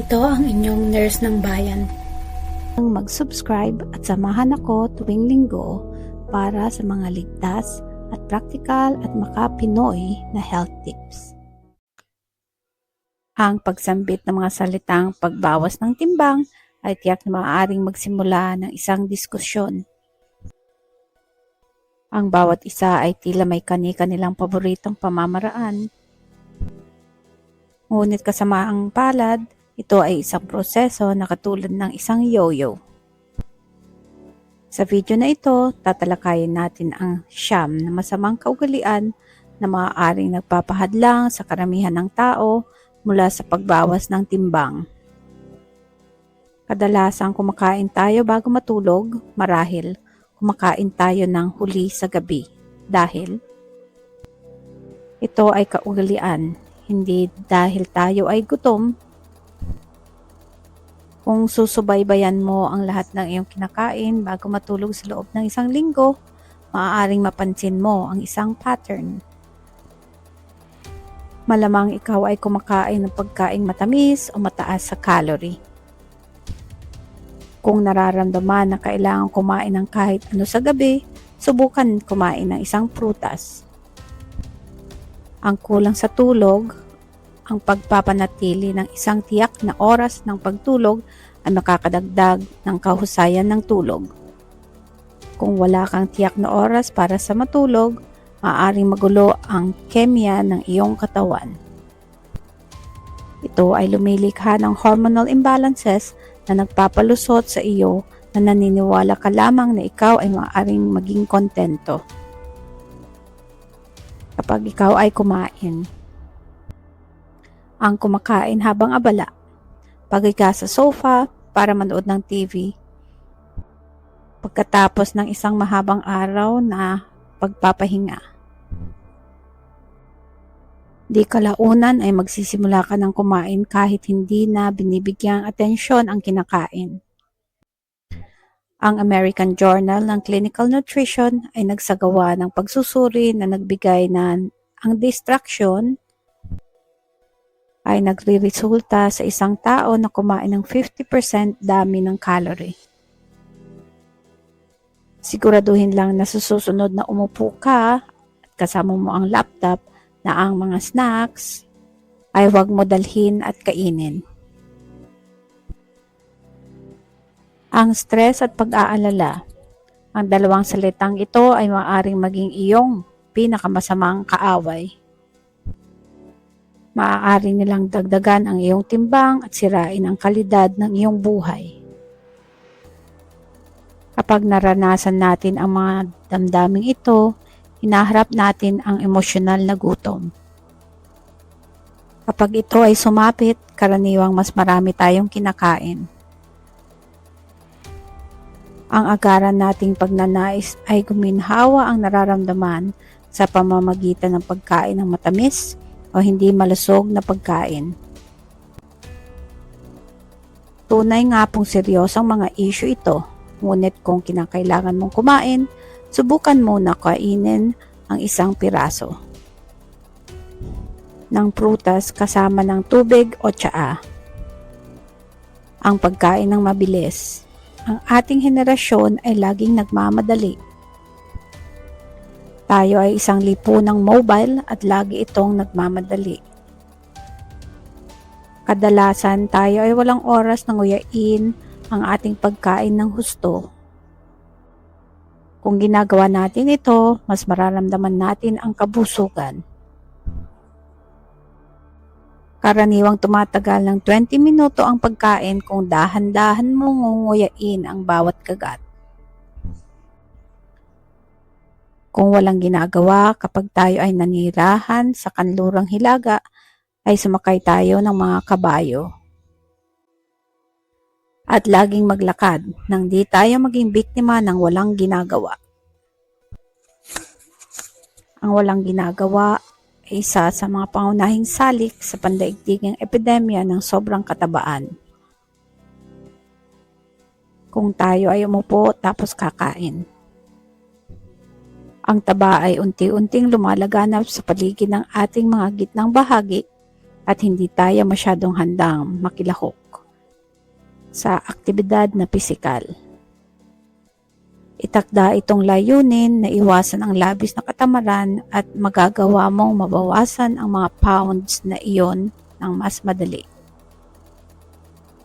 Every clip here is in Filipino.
Ito ang inyong nurse ng bayan. Mag-subscribe at samahan ako tuwing linggo para sa mga ligtas at practical at maka-Pinoy na health tips. Ang pagsambit ng mga salitang pagbawas ng timbang ay tiyak na maaaring magsimula ng isang diskusyon. Ang bawat isa ay tila may kani-kanilang paboritong pamamaraan. Ngunit kasamaang palad, ito ay isang proseso na katulad ng isang yo-yo. Sa video na ito, tatalakayin natin ang siyam na masamang kaugalian na maaaring nagpapahadlang sa karamihan ng tao mula sa pagbawas ng timbang. Kadalasang kumakain tayo bago matulog, marahil kumakain tayo ng huli sa gabi dahil ito ay kaugalian, hindi dahil tayo ay gutom. Kung susubaybayan mo ang lahat ng iyong kinakain bago matulog sa loob ng isang linggo, maaaring mapansin mo ang isang pattern. Malamang ikaw ay kumakain ng pagkaing matamis o mataas sa calorie. Kung nararamdaman na kailangan kumain ng kahit ano sa gabi, subukan kumain ng isang prutas. Ang kulang sa tulog, ang pagpapanatili ng isang tiyak na oras ng pagtulog ay makakadagdag ng kahusayan ng tulog. Kung wala kang tiyak na oras para sa matulog, maaaring magulo ang kemya ng iyong katawan. Ito ay lumilikha ng hormonal imbalances na nagpapalusot sa iyo na naniniwala ka lamang na ikaw ay maaaring maging kontento kapag ikaw ay kumain. Ang kumakain habang abala, paghiga sa sofa para manood ng TV, pagkatapos ng isang mahabang araw na pagpapahinga. Di kalaunan ay magsisimula ka ng kumain kahit hindi na binibigyang atensyon ang kinakain. Ang American Journal ng Clinical Nutrition ay nagsagawa ng pagsusuri na nagbigay na ang distraction ay nagre-resulta sa isang tao na kumain ng 50% dami ng calorie. Siguraduhin lang na sa susunod na umupo ka at kasama mo ang laptop na ang mga snacks ay huwag mo dalhin at kainin. Ang stress at pag-aalala. Ang dalawang salitang ito ay maaaring maging iyong pinakamasamang kaaway. Maaari nilang dagdagan ang iyong timbang at sirain ang kalidad ng iyong buhay. Kapag naranasan natin ang mga damdaming ito, hinaharap natin ang emosyonal na gutom. Kapag ito ay sumapit, karaniwang mas marami tayong kinakain. Ang agaran nating pagnanais ay guminhawa ang nararamdaman sa pamamagitan ng pagkain ng matamis o hindi malusog na pagkain. Tunay nga pong seryosong mga issue ito, ngunit kung kinakailangan mong kumain, subukan muna kainin ang isang piraso ng prutas kasama ng tubig o tsaa. Ang pagkain ng mabilis. Ang ating henerasyon ay laging nagmamadali. Tayo ay isang lipunang mobile at lagi itong nagmamadali. Kadalasan tayo ay walang oras na nguyain ang ating pagkain ng husto. Kung ginagawa natin ito, mas mararamdaman natin ang kabusugan. Karaniwang tumatagal ng 20 minuto ang pagkain kung dahan-dahan mong ngunguyain ang bawat kagat. Kung walang ginagawa, kapag tayo ay nanirahan sa kanlurang hilaga, ay sumakay tayo ng mga kabayo. At laging maglakad nang di tayo maging biktima ng walang ginagawa. Ang walang ginagawa ay isa sa mga pangunahing salik sa pandaigdigang epidemya ng sobrang katabaan. Kung tayo ay umupo tapos kakain, ang taba ay unti-unting lumalaganap sa paligid ng ating mga gitnang bahagi at hindi tayo masyadong handang makilahok sa aktibidad na pisikal. Itakda itong layunin na iwasan ang labis na katamaran at magagawa mong mabawasan ang mga pounds na iyon ng mas madali.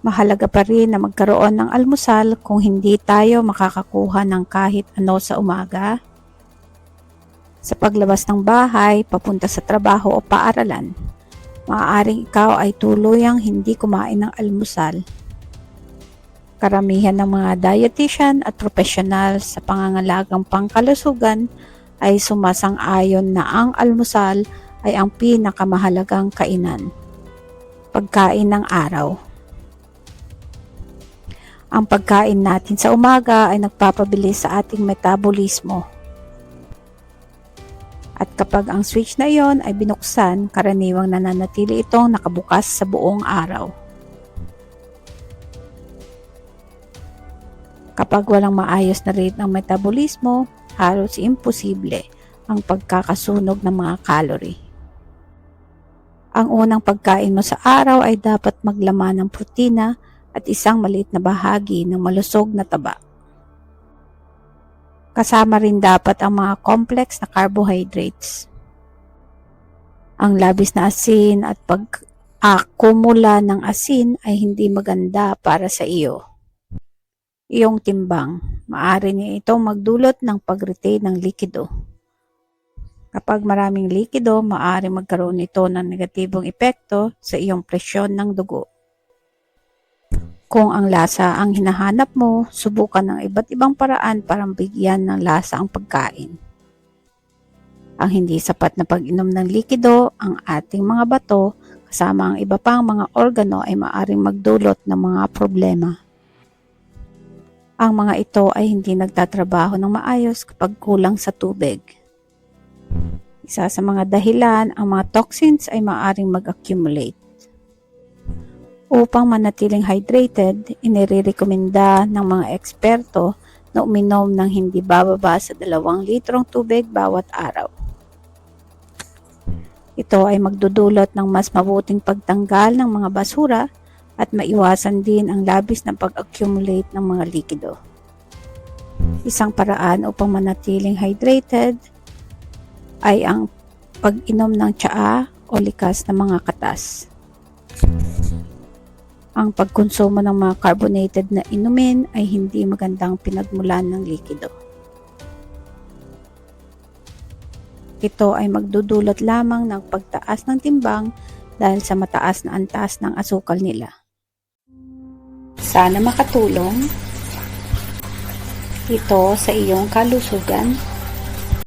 Mahalaga pa rin na magkaroon ng almusal kung hindi tayo makakakuha ng kahit ano sa umaga, sa paglabas ng bahay, papunta sa trabaho o paaralan. Maaaring ikaw ay tuluyang hindi kumain ng almusal. Karamihan ng mga dietitian at profesional sa pangangalagang pangkalusugan ay sumasang-ayon na ang almusal ay ang pinakamahalagang kainan. Pagkain ng araw. Ang pagkain natin sa umaga ay nagpapabilis sa ating metabolismo. At kapag ang switch na iyon ay binuksan, karaniwang nananatili itong nakabukas sa buong araw. Kapag walang maayos na rate ng metabolismo, halos imposible ang pagkakasunog ng mga calorie. Ang unang pagkain mo sa araw ay dapat maglaman ng protina at isang maliit na bahagi ng malusog na taba. Kasama rin dapat ang mga complex na carbohydrates. Ang labis na asin at pag-akumula ng asin ay hindi maganda para sa iyo. Iyong timbang, maaari niya itong magdulot ng pag-retain ng likido. Kapag maraming likido, maaari magkaroon ito ng negatibong epekto sa iyong presyon ng dugo. Kung ang lasa ang hinahanap mo, subukan ng iba't ibang paraan para bigyan ng lasa ang pagkain. Ang hindi sapat na pag-inom ng likido, ang ating mga bato, kasama ang iba pang mga organo ay maaaring magdulot ng mga problema. Ang mga ito ay hindi nagtatrabaho ng maayos kapag kulang sa tubig. Isa sa mga dahilan, ang mga toxins ay maaaring mag-accumulate. Upang manatiling hydrated, inirekomenda ng mga eksperto na uminom ng hindi bababa sa 2 litrong tubig bawat araw. Ito ay magdudulot ng mas mabuting pagtanggal ng mga basura at maiwasan din ang labis na pag-accumulate ng mga likido. Isang paraan upang manatiling hydrated ay ang pag-inom ng tsaa o likas na mga katas. Ang pagkonsumo ng mga carbonated na inumin ay hindi magandang pinagmulan ng likido. Ito ay magdudulot lamang ng pagtaas ng timbang dahil sa mataas na antas ng asukal nila. Sana makatulong ito sa iyong kalusugan